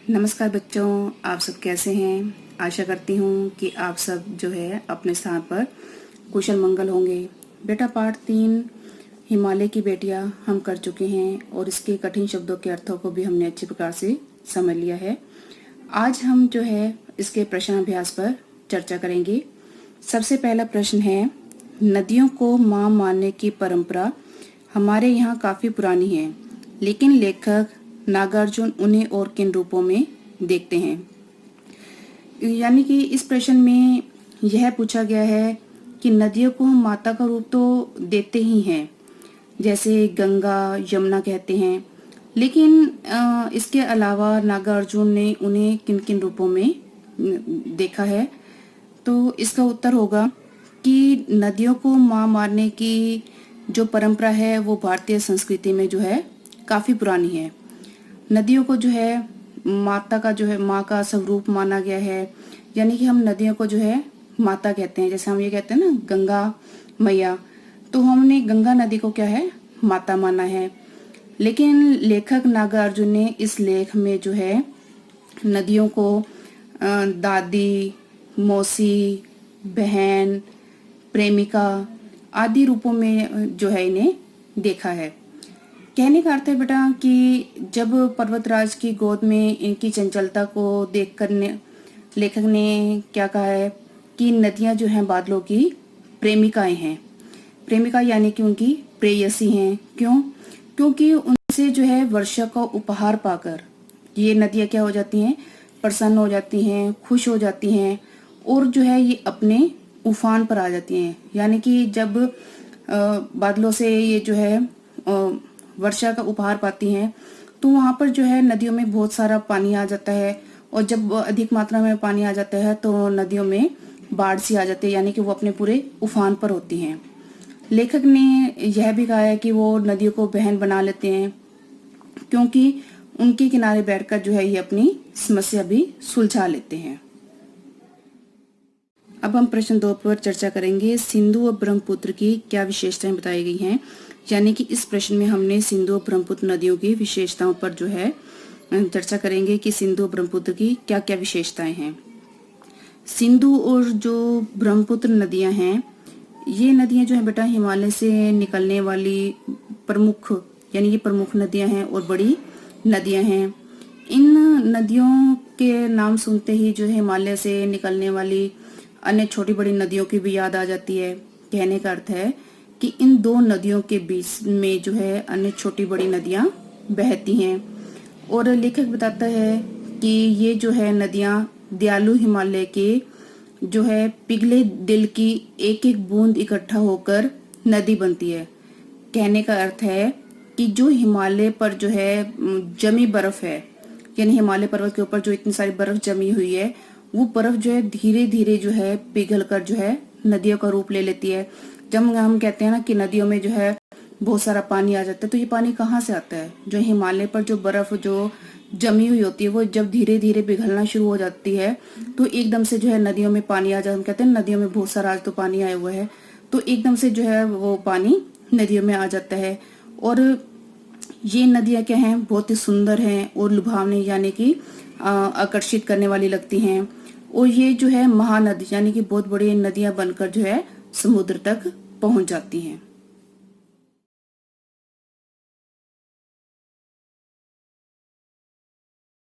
नमस्कार बच्चों, आप सब कैसे हैं। आशा करती हूँ कि आप सब जो है अपने स्थान पर कुशल मंगल होंगे। बेटा पाठ 3 हिमालय की बेटियां हम कर चुके हैं और इसके कठिन शब्दों के अर्थों को भी हमने अच्छी प्रकार से समझ लिया है। आज हम जो है इसके प्रश्न अभ्यास पर चर्चा करेंगे। सबसे पहला प्रश्न है, नदियों को माँ मानने की परंपरा हमारे यहाँ काफ़ी पुरानी है, लेकिन लेखक नागार्जुन उन्हें और किन रूपों में देखते हैं। यानी कि इस प्रश्न में यह पूछा गया है कि नदियों को हम माता का रूप तो देते ही हैं, जैसे गंगा यमुना कहते हैं, लेकिन इसके अलावा नागार्जुन ने उन्हें किन किन रूपों में देखा है। तो इसका उत्तर होगा कि नदियों को माँ मानने की जो परंपरा है वो भारतीय संस्कृति में जो है काफ़ी पुरानी है। नदियों को जो है माता का जो है माँ का स्वरूप माना गया है, यानी कि हम नदियों को जो है माता कहते हैं। जैसे हम ये कहते हैं ना गंगा मैया, तो हमने गंगा नदी को क्या है माता माना है। लेकिन लेखक नागार्जुन ने इस लेख में जो है नदियों को दादी, मौसी, बहन, प्रेमिका आदि रूपों में जो है इन्हें देखा है। कहने का अर्थ है बेटा कि जब पर्वतराज की गोद में इनकी चंचलता को देखकर लेखक ने क्या कहा है कि नदियां जो हैं बादलों की प्रेमिकाएं हैं। प्रेमिका यानी कि उनकी प्रेयसी हैं। क्यों? क्योंकि उनसे जो है वर्षा का उपहार पाकर ये नदियां क्या हो जाती हैं, प्रसन्न हो जाती हैं, खुश हो जाती हैं और जो है ये अपने उफान पर आ जाती हैं। यानी कि जब बादलों से ये जो है वर्षा का उपहार पाती हैं तो वहां पर जो है नदियों में बहुत सारा पानी आ जाता है, और जब अधिक मात्रा में पानी आ जाता है तो नदियों में बाढ़ सी आ जाती है, यानी कि वो अपने पूरे उफान पर होती हैं। लेखक ने यह भी कहा है कि वो नदियों को बहन बना लेते हैं क्योंकि उनके किनारे बैठकर जो है ये अपनी समस्या भी सुलझा लेते हैं। अब हम प्रश्न 2 पर चर्चा करेंगे। सिंधु और ब्रह्मपुत्र की क्या विशेषताएं बताई गई हैं। यानी कि इस प्रश्न में हमने सिंधु और ब्रह्मपुत्र नदियों की विशेषताओं पर जो है चर्चा करेंगे कि सिंधु और ब्रह्मपुत्र की क्या क्या विशेषताएं हैं। सिंधु और जो ब्रह्मपुत्र नदियां हैं, ये नदियां जो है बेटा हिमालय से निकलने वाली प्रमुख यानी ये प्रमुख नदियां हैं और बड़ी नदियां हैं। इन नदियों के नाम सुनते ही जो है हिमालय से निकलने वाली अन्य छोटी बड़ी नदियों की भी याद आ जाती है। कहने का अर्थ है कि इन दो नदियों के बीच में जो है अन्य छोटी बड़ी नदियां बहती हैं। और लेखक बताता है कि ये जो है नदियां दयालु हिमालय के जो है पिघले दिल की एक एक बूंद इकट्ठा होकर नदी बनती है। कहने का अर्थ है कि जो हिमालय पर जो है जमी बर्फ है, यानी हिमालय पर्वत के ऊपर जो इतनी सारी बर्फ जमी हुई है, वो बर्फ जो है धीरे धीरे जो है पिघल कर जो है नदियों का रूप ले लेती है। जब हम कहते हैं ना कि नदियों में जो है बहुत सारा पानी आ जाता है, तो ये पानी कहाँ से आता है? जो हिमालय पर जो बर्फ जो जमी हुई होती है वो जब धीरे धीरे पिघलना शुरू हो जाती है तो एकदम से जो है नदियों में पानी आ जाता है। हम कहते हैं नदियों में बहुत सारा आज तो पानी आया हुआ है, तो एकदम से जो है वो पानी नदियों में आ जाता है। और ये नदियां क्या हैं, बहुत ही सुंदर हैं और लुभावनी यानी कि आकर्षित करने वाली लगती हैं। और ये जो है महानदी यानी कि बहुत बड़ी नदियां बनकर जो है समुद्र तक पहुंच जाती हैं।